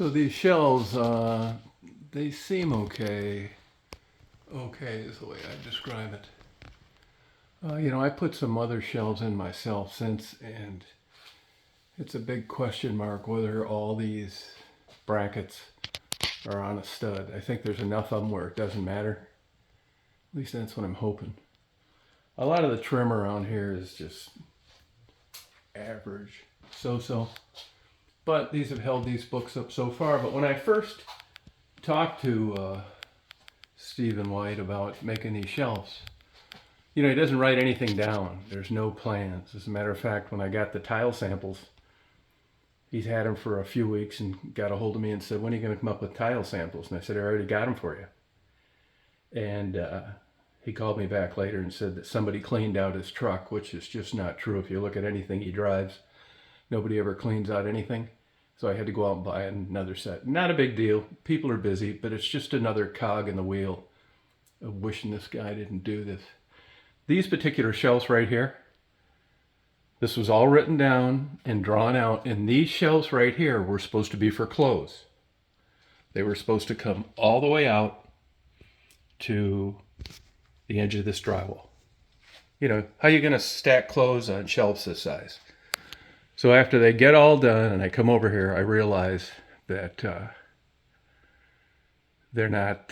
So these shelves, they seem okay. Okay is the way I describe it. I put some other shelves in myself since, and it's a big question mark whether all these brackets are on a stud. I think there's enough of them where it doesn't matter. At least that's what I'm hoping. A lot of the trim around here is just average, so-so. But these have held these books up so far. But when I first talked to Stephen White about making these shelves, he doesn't write anything down. There's no plans. As a matter of fact, when I got the tile samples, he's had them for a few weeks and got a hold of me and said, when are you going to come up with tile samples? And I said, I already got them for you. And he called me back later and said that somebody cleaned out his truck, which is just not true. If you look at anything he drives, nobody ever cleans out anything. So I had to go out and buy another set. Not a big deal. People are busy, but it's just another cog in the wheel of wishing this guy didn't do this. These particular shelves right here, this was all written down and drawn out, and these shelves right here were supposed to be for clothes. They were supposed to come all the way out to the edge of this drywall. How are you going to stack clothes on shelves this size? So after they get all done and I come over here, I realize that they're not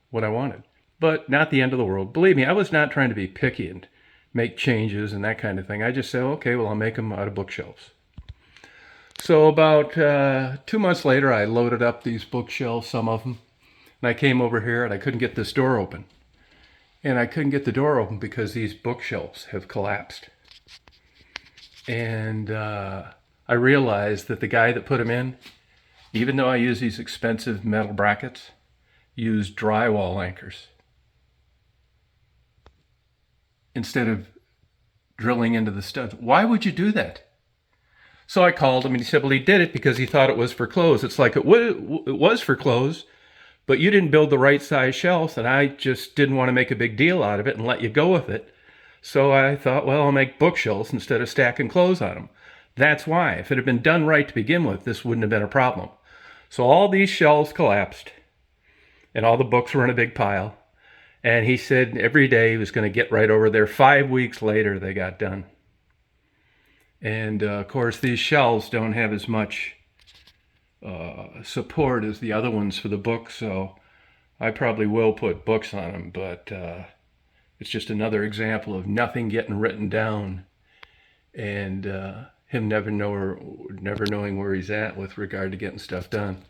what I wanted. But not the end of the world. Believe me, I was not trying to be picky and make changes and that kind of thing. I just said, okay, well, I'll make them out of bookshelves. So about 2 months later, I loaded up these bookshelves, some of them. And I came over here and I couldn't get this door open. And I couldn't get the door open because these bookshelves have collapsed. And I realized that the guy that put them in, even though I use these expensive metal brackets, used drywall anchors instead of drilling into the studs. Why would you do that? So I called him and he said, well, he did it because he thought it was for clothes. It's like, it was for clothes, but you didn't build the right size shelves, and I just didn't want to make a big deal out of it and let you go with it. So I thought, well, I'll make bookshelves instead of stacking clothes on them. That's why. If it had been done right to begin with, this wouldn't have been a problem. So all these shelves collapsed, and all the books were in a big pile. And he said every day he was going to get right over there. 5 weeks later, they got done. And of course, these shelves don't have as much support as the other ones for the books, so I probably will put books on them, but it's just another example of nothing getting written down and him never knowing where he's at with regard to getting stuff done.